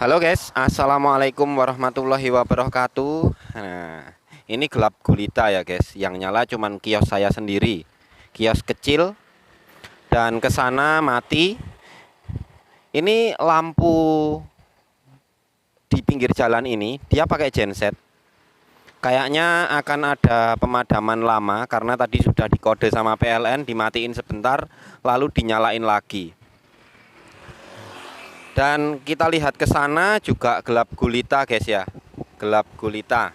Halo guys, assalamualaikum warahmatullahi wabarakatuh. Nah, ini gelap gulita ya guys. Yang nyala cuman kios saya sendiri, kios kecil, dan ke sana mati. Ini lampu di pinggir jalan ini dia pakai genset. Kayaknya akan ada pemadaman lama karena tadi sudah dikode sama PLN, dimatiin sebentar, lalu dinyalain lagi. Dan kita lihat ke sana juga gelap gulita guys ya, gelap gulita.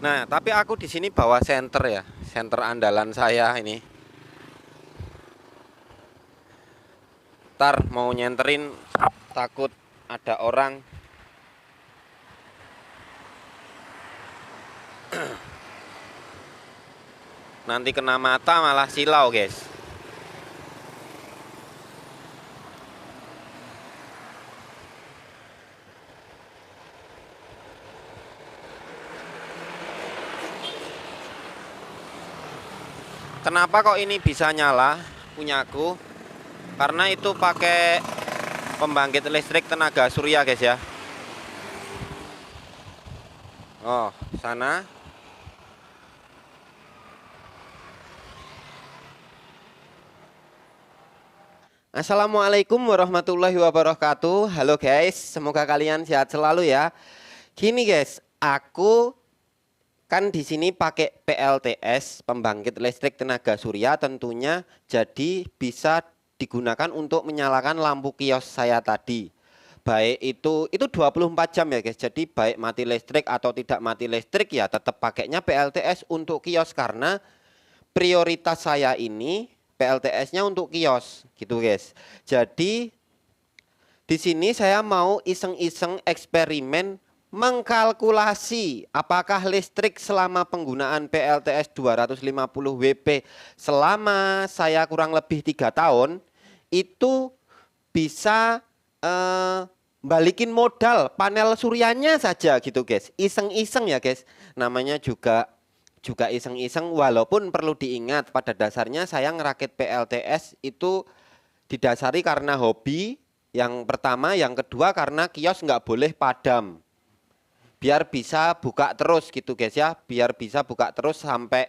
Nah, tapi aku di sini bawa senter ya, senter andalan saya ini. Ntar mau nyenterin, takut ada orang. Nanti kena mata malah silau guys. Kenapa kok ini bisa nyala punyaku? Karena itu pakai pembangkit listrik tenaga surya guys ya. Oh, sana. Assalamualaikum warahmatullahi wabarakatuh. Halo guys, semoga kalian sehat selalu ya. Gini guys, aku kan di sini pakai PLTS, pembangkit listrik tenaga surya, tentunya jadi bisa digunakan untuk menyalakan lampu kios saya tadi. Baik itu 24 jam ya guys. Jadi baik mati listrik atau tidak mati listrik ya tetap pakainya PLTS untuk kios karena prioritas saya ini PLTS-nya untuk kios gitu guys. Jadi di sini saya mau iseng-iseng eksperimen mengkalkulasi apakah listrik selama penggunaan PLTS 250 WP selama saya kurang lebih 3 tahun itu bisa balikin modal panel suryanya saja gitu guys. Iseng-iseng ya guys. Namanya juga iseng-iseng, walaupun perlu diingat pada dasarnya saya ngerakit PLTS itu didasari karena hobi. Yang pertama, yang kedua karena kios nggak boleh padam. Biar bisa buka terus gitu guys ya. Biar bisa buka terus sampai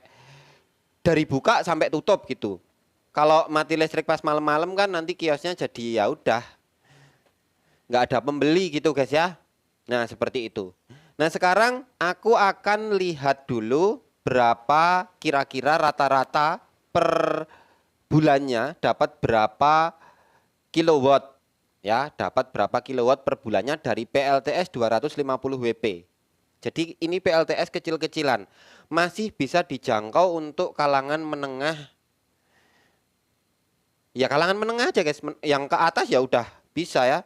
dari buka sampai tutup gitu. Kalau mati listrik pas malam-malam kan nanti kiosnya jadi ya udah nggak ada pembeli gitu guys ya. Nah seperti itu. Nah sekarang aku akan lihat dulu berapa kira-kira rata-rata per bulannya dapat berapa kilowatt ya, dapat berapa kilowatt per bulannya dari PLTS 250 WP. Jadi ini PLTS kecil-kecilan, masih bisa dijangkau untuk kalangan menengah. Ya kalangan menengah aja guys, yang ke atas ya udah bisa ya.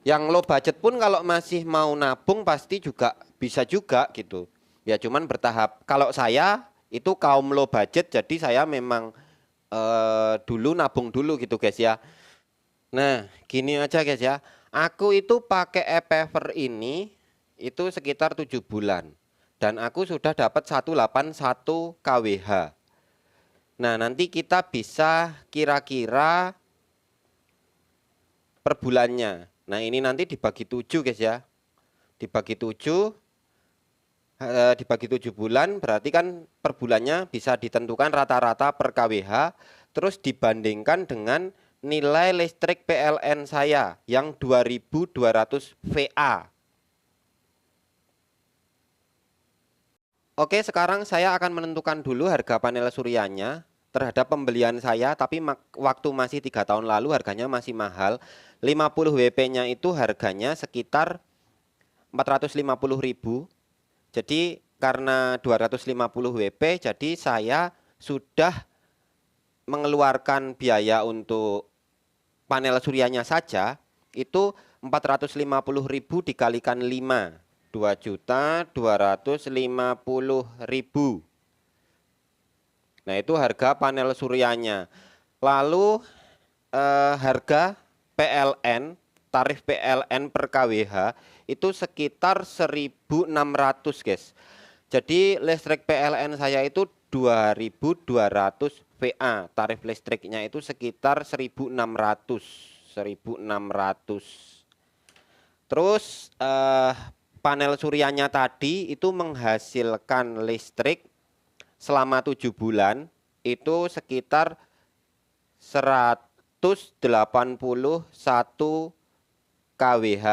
Yang low budget pun kalau masih mau nabung pasti juga bisa juga gitu. Ya cuman bertahap. Kalau saya itu kaum low budget, jadi saya memang dulu nabung dulu gitu guys ya. Nah, gini aja guys ya. Aku itu pakai e-paver ini itu sekitar 7 bulan. Dan aku sudah dapat 181 kWh. Nah, nanti kita bisa kira-kira per bulannya. Nah, ini nanti dibagi 7 guys ya. Dibagi 7, dibagi 7 bulan berarti kan per bulannya bisa ditentukan rata-rata per kWh. Terus dibandingkan dengan nilai listrik PLN saya yang 2200 VA. Oke, sekarang saya akan menentukan dulu harga panel suryanya terhadap pembelian saya, tapi waktu masih 3 tahun lalu harganya masih mahal. 50 WP-nya itu harganya sekitar 450.000. Jadi karena 250 WP, jadi saya sudah mengeluarkan biaya untuk panel suryanya saja itu 450.000 dikalikan 5, 2.250.000. Nah, itu harga panel suryanya. Lalu harga PLN, tarif PLN per kWh itu sekitar 1.600 guys. Jadi listrik PLN saya itu 2.200 VA, tarif listriknya itu sekitar 1.600 1600. Terus panel suryanya tadi itu menghasilkan listrik selama 7 bulan itu sekitar 181 kWh.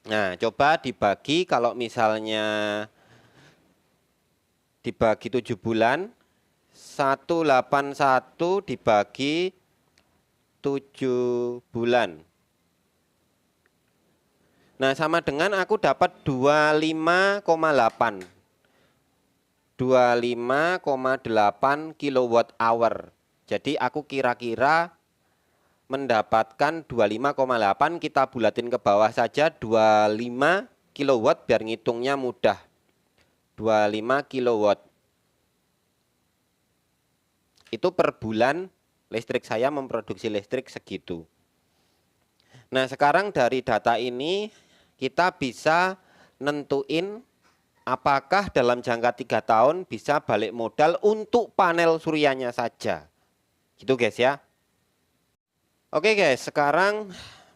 Nah, coba dibagi, kalau misalnya dibagi 7 bulan, 181 dibagi 7 bulan. Nah, sama dengan aku dapat 25,8. 25,8 kilowatt hour. Jadi aku kira-kira mendapatkan 25,8, kita bulatin ke bawah saja 25 kilowatt biar ngitungnya mudah. 25 kilowatt. Itu per bulan listrik saya memproduksi listrik segitu. Nah, sekarang dari data ini kita bisa nentuin apakah dalam jangka 3 tahun bisa balik modal untuk panel suryanya saja. Gitu guys ya. Oke guys, sekarang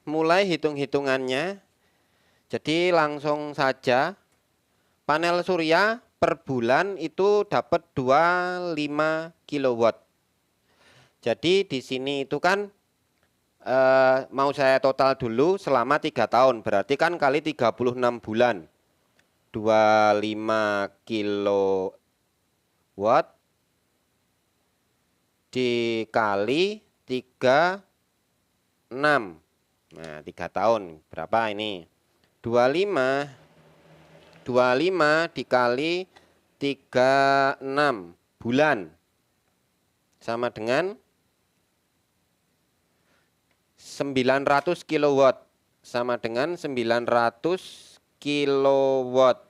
mulai hitung-hitungannya. Jadi langsung saja, panel surya per bulan itu dapat 25 kilowatt. Jadi di sini itu kan mau saya total dulu selama 3 tahun, berarti kan kali 36 bulan. 25 kilowatt dikali 36. Nah, 3 tahun berapa ini? 25 dikali 36 bulan sama dengan 900 kilowatt, sama dengan 900 kilowatt.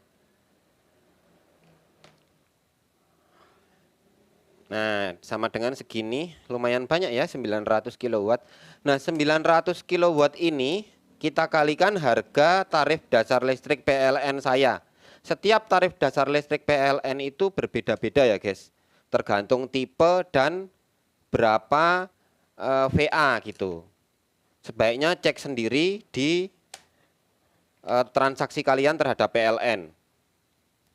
Nah, sama dengan segini, lumayan banyak ya, 900 kilowatt. Nah, 900 kilowatt ini kita kalikan harga tarif dasar listrik PLN saya. Setiap tarif dasar listrik PLN itu berbeda-beda ya guys, tergantung tipe dan berapa VA gitu. Sebaiknya cek sendiri di transaksi kalian terhadap PLN.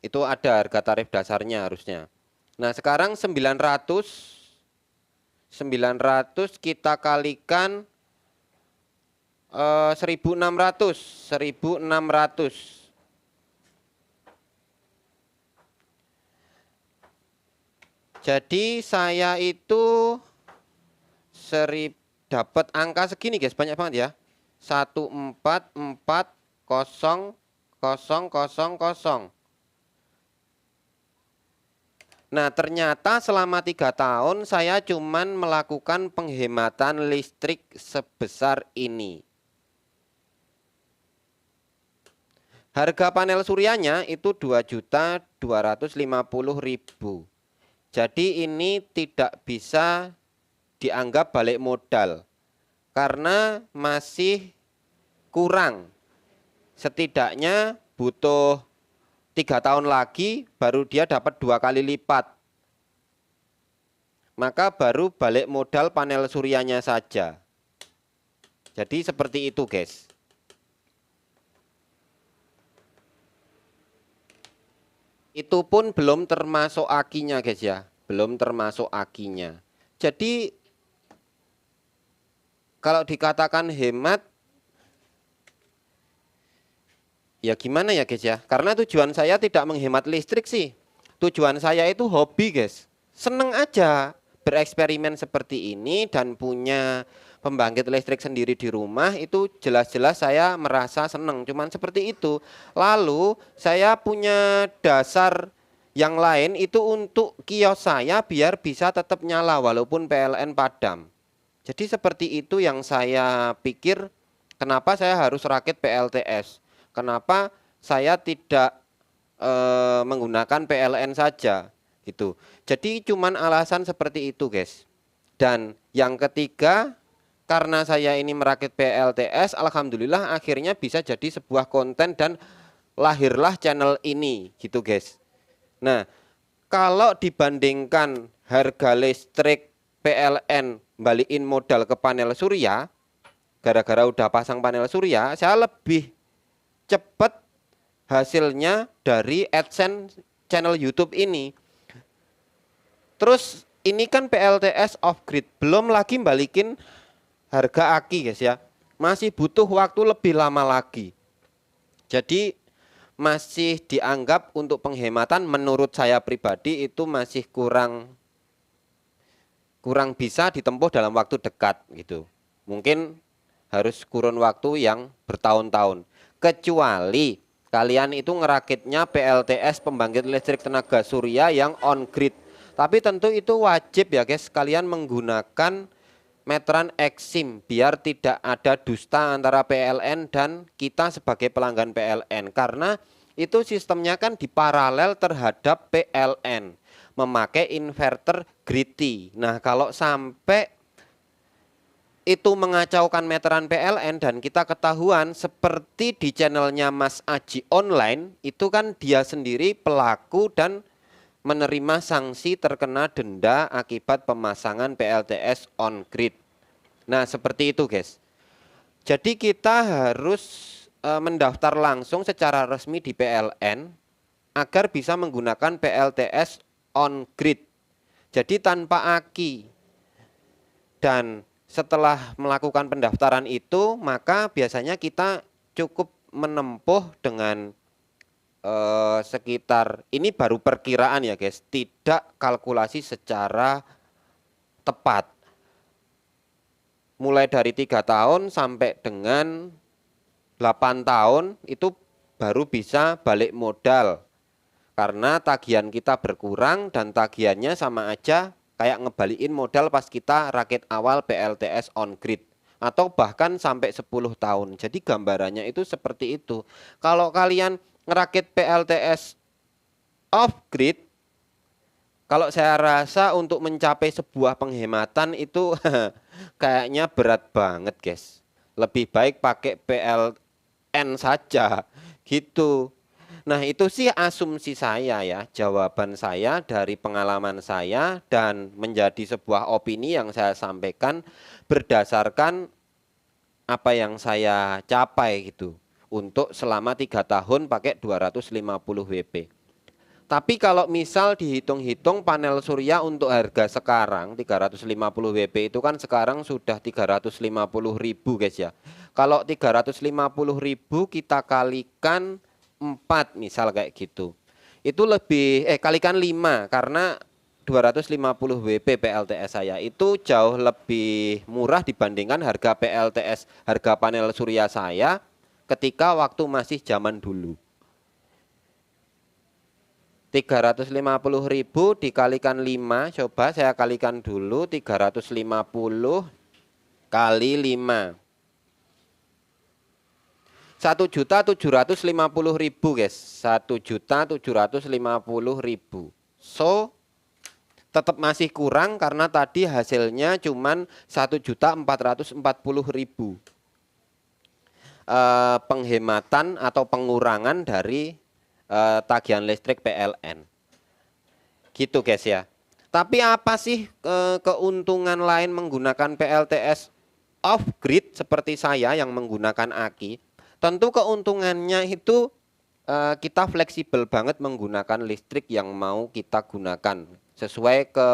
Itu ada harga tarif dasarnya harusnya. Nah, sekarang 900 kita kalikan 1600. Jadi saya itu dapat angka segini guys, banyak banget ya. 1440000. Nah, ternyata selama 3 tahun saya cuman melakukan penghematan listrik sebesar ini. Harga panel suryanya itu 2.250.000. Jadi ini tidak bisa dianggap balik modal karena masih kurang. Setidaknya butuh 3 tahun lagi baru dia dapat 2 kali lipat. Maka baru balik modal panel suryanya saja. Jadi seperti itu guys. Itu pun belum termasuk akinya guys ya. Belum termasuk akinya. Jadi kalau dikatakan hemat, ya gimana ya guys ya. Karena tujuan saya tidak menghemat listrik sih. Tujuan saya itu hobi guys. Seneng aja bereksperimen seperti ini dan punya pembangkit listrik sendiri di rumah, itu jelas-jelas saya merasa seneng, cuman seperti itu. Lalu saya punya dasar yang lain itu untuk kios saya biar bisa tetap nyala walaupun PLN padam. Jadi seperti itu yang saya pikir, kenapa saya harus rakit PLTS, kenapa saya tidak menggunakan PLN saja gitu. Jadi cuman alasan seperti itu guys. Dan yang ketiga, karena saya ini merakit PLTS, alhamdulillah akhirnya bisa jadi sebuah konten dan lahirlah channel ini gitu guys. Nah, kalau dibandingkan harga listrik PLN balikin modal ke panel surya, gara-gara udah pasang panel surya, saya lebih cepat hasilnya dari AdSense channel YouTube ini. Terus ini kan PLTS off grid, belum lagi balikin harga aki guys ya. Masih butuh waktu lebih lama lagi. Jadi masih dianggap untuk penghematan menurut saya pribadi itu masih kurang bisa ditempuh dalam waktu dekat gitu. Mungkin harus kurun waktu yang bertahun-tahun. Kecuali kalian itu ngerakitnya PLTS pembangkit listrik tenaga surya yang on grid. Tapi tentu itu wajib ya guys, kalian menggunakan meteran Exim biar tidak ada dusta antara PLN dan kita sebagai pelanggan PLN. Karena itu sistemnya kan diparalel terhadap PLN, memakai inverter gridty. Nah kalau sampai itu mengacaukan meteran PLN dan kita ketahuan seperti di channelnya Mas Aji Online, itu kan dia sendiri pelaku dan menerima sanksi terkena denda akibat pemasangan PLTS on grid. Nah seperti itu guys. Jadi kita harus mendaftar langsung secara resmi di PLN agar bisa menggunakan PLTS on grid. Jadi tanpa aki. Dan setelah melakukan pendaftaran itu, maka biasanya kita cukup menempuh dengan sekitar, ini baru perkiraan ya guys, tidak kalkulasi secara tepat. Mulai dari 3 tahun sampai dengan 8 tahun itu baru bisa balik modal. Karena tagihan kita berkurang dan tagihannya sama aja kayak ngebalikin modal pas kita rakit awal PLTS on grid. Atau bahkan sampai 10 tahun. Jadi gambarannya itu seperti itu. Kalau kalian ngerakit PLTS off grid, kalau saya rasa untuk mencapai sebuah penghematan itu kayaknya berat banget guys. Lebih baik pakai PLN saja gitu. Nah itu sih asumsi saya ya, jawaban saya dari pengalaman saya dan menjadi sebuah opini yang saya sampaikan berdasarkan apa yang saya capai gitu. Untuk selama 3 tahun pakai 250 WP. Tapi kalau misal dihitung-hitung panel surya untuk harga sekarang 350 WP itu kan sekarang sudah 350.000 guys ya. Kalau 350.000 kita kalikan 4 misal kayak gitu. Itu lebih kalikan 5 karena 250 WP PLTS saya itu jauh lebih murah dibandingkan harga PLTS, harga panel surya saya ketika waktu masih zaman dulu. 350.000 dikalikan 5, coba saya kalikan dulu 350 kali 5. 1.750.000 guys, 1.750.000. So tetap masih kurang karena tadi hasilnya cuman 1.440.000. Penghematan atau pengurangan dari tagihan listrik PLN. Gitu guys ya. Tapi apa sih keuntungan lain menggunakan PLTS off grid seperti saya yang menggunakan aki? Tentu keuntungannya itu kita fleksibel banget menggunakan listrik yang mau kita gunakan sesuai ke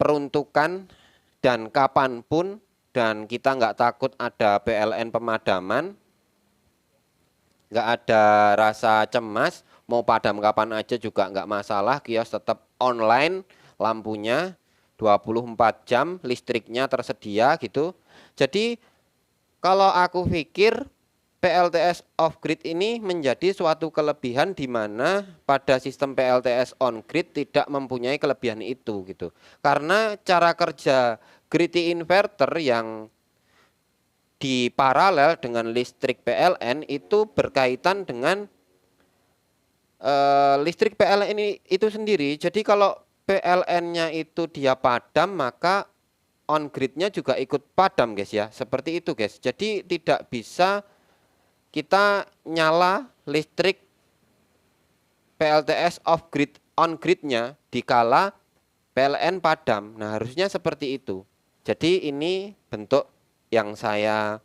peruntukan dan kapanpun, dan kita nggak takut ada PLN pemadaman, nggak ada rasa cemas, mau padam kapan aja juga nggak masalah, kios tetap online, lampunya 24 jam, listriknya tersedia gitu. Jadi kalau aku pikir PLTS off grid ini menjadi suatu kelebihan di mana pada sistem PLTS on grid tidak mempunyai kelebihan itu gitu. Karena cara kerja gridty inverter yang di paralel dengan listrik PLN itu berkaitan dengan listrik PLN ini itu sendiri. Jadi kalau PLN-nya itu dia padam, maka on grid-nya juga ikut padam guys ya. Seperti itu guys. Jadi tidak bisa kita nyala listrik PLTS off grid on grid-nya dikala PLN padam. Nah harusnya seperti itu. Jadi ini bentuk yang saya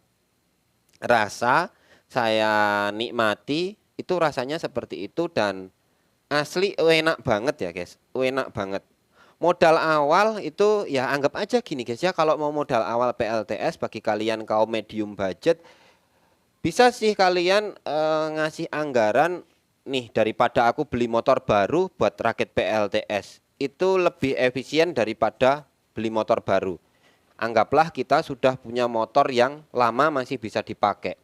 rasa, saya nikmati itu rasanya seperti itu dan asli enak banget ya guys, enak banget. Modal awal itu ya anggap aja gini guys ya, kalau mau modal awal PLTS bagi kalian kaum medium budget, bisa sih kalian ngasih anggaran nih daripada aku beli motor baru buat rakit PLTS. Itu lebih efisien daripada beli motor baru. Anggaplah kita sudah punya motor yang lama masih bisa dipakai.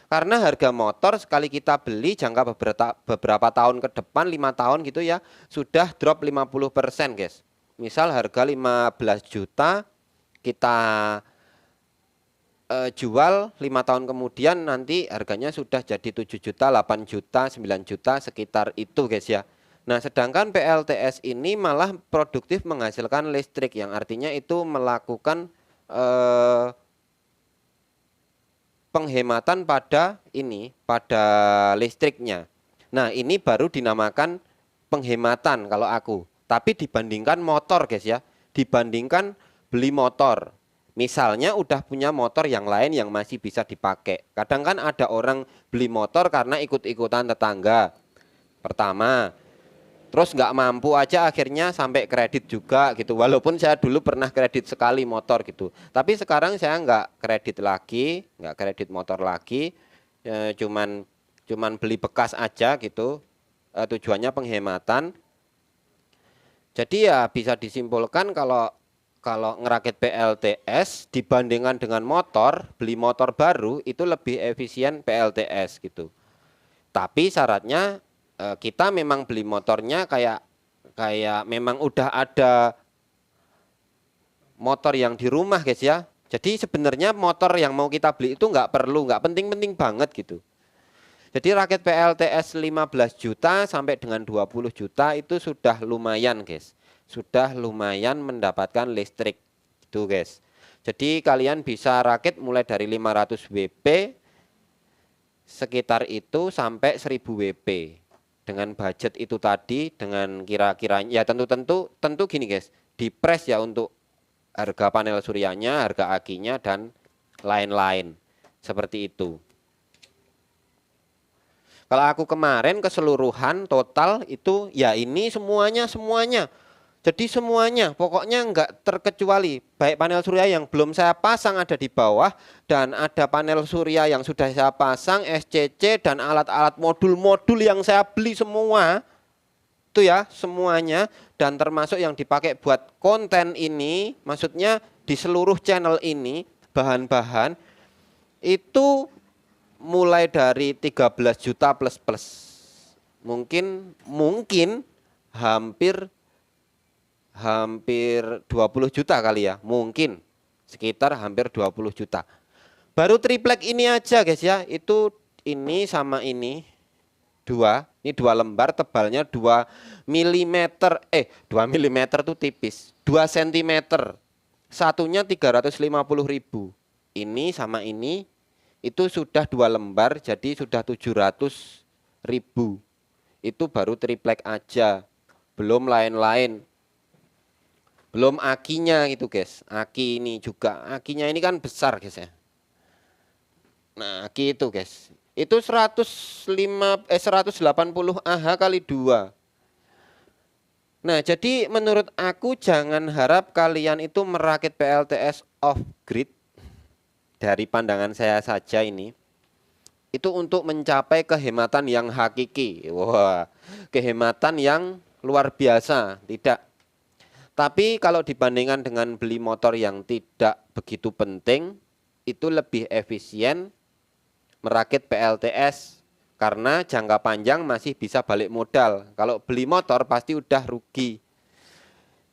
Karena harga motor sekali kita beli jangka beberapa tahun ke depan, 5 tahun gitu ya, sudah drop 50% guys. Misal harga 15 juta kita jual 5 tahun kemudian nanti harganya sudah jadi 7 juta, 8 juta, 9 juta sekitar itu guys ya. Nah, sedangkan PLTS ini malah produktif menghasilkan listrik yang artinya itu melakukan penghematan pada listriknya. Nah, ini baru dinamakan penghematan kalau aku. Tapi dibandingkan motor guys ya, dibandingkan beli motor. Misalnya udah punya motor yang lain yang masih bisa dipakai. Kadang kan ada orang beli motor karena ikut-ikutan tetangga. Pertama, terus nggak mampu aja akhirnya sampai kredit juga gitu. Walaupun saya dulu pernah kredit sekali motor gitu. Tapi sekarang saya nggak kredit lagi, nggak kredit motor lagi. Cuman beli bekas aja gitu. Tujuannya penghematan. Jadi ya bisa disimpulkan kalau ngerakit PLTS dibandingkan dengan motor, beli motor baru itu lebih efisien PLTS gitu. Tapi syaratnya kita memang beli motornya kayak memang udah ada motor yang di rumah guys ya. Jadi sebenarnya motor yang mau kita beli itu nggak penting-penting banget gitu. Jadi rakit PLTS 15 juta sampai dengan 20 juta itu sudah lumayan guys. Sudah lumayan mendapatkan listrik itu guys. Jadi kalian bisa rakit mulai dari 500 WP sekitar itu sampai 1000 WP. Dengan budget itu tadi, dengan kira-kiranya ya tentu gini guys, dipres ya untuk harga panel suryanya, harga akinya dan lain-lain. Seperti itu. Kalau aku kemarin keseluruhan total itu ya ini semuanya. Jadi semuanya pokoknya enggak terkecuali, baik panel surya yang belum saya pasang ada di bawah dan ada panel surya yang sudah saya pasang, SCC dan alat-alat modul-modul yang saya beli semua. Itu ya semuanya dan termasuk yang dipakai buat konten ini, maksudnya di seluruh channel ini bahan-bahan itu mulai dari 13 juta plus. Mungkin hampir 20 juta kali ya, mungkin sekitar hampir 20 juta. Baru triplek ini aja guys ya, itu ini sama ini ini dua lembar tebalnya 2 mm, 2 mm tuh tipis, 2 cm, satunya 350.000. Ini sama ini itu sudah 2 lembar jadi sudah 700.000. Itu baru triplek aja, belum lain-lain. Belum akinya gitu guys. Aki ini juga. Akinya ini kan besar guys ya. Nah, aki itu guys. Itu 180 Ah kali 2. Nah, jadi menurut aku jangan harap kalian itu merakit PLTS off grid. Dari pandangan saya saja ini. Itu untuk mencapai kehematan yang hakiki. Wah, kehematan yang luar biasa. Tidak. Tapi kalau dibandingkan dengan beli motor yang tidak begitu penting, itu lebih efisien merakit PLTS karena jangka panjang masih bisa balik modal. Kalau beli motor pasti udah rugi.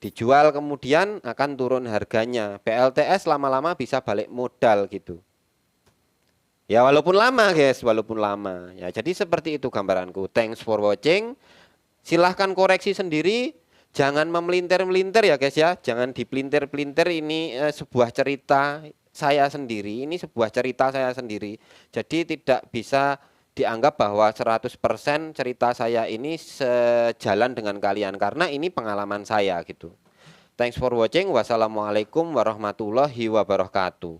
Dijual kemudian akan turun harganya. PLTS lama-lama bisa balik modal gitu. Ya walaupun lama guys, walaupun lama. Ya jadi seperti itu gambaranku. Thanks for watching. Silahkan koreksi sendiri. Jangan memelintir-melintir ya guys ya. Jangan dipelintir-pelintir, ini sebuah cerita saya sendiri. Ini sebuah cerita saya sendiri. Jadi tidak bisa dianggap bahwa 100% cerita saya ini sejalan dengan kalian. Karena ini pengalaman saya gitu. Thanks for watching. Wassalamualaikum warahmatullahi wabarakatuh.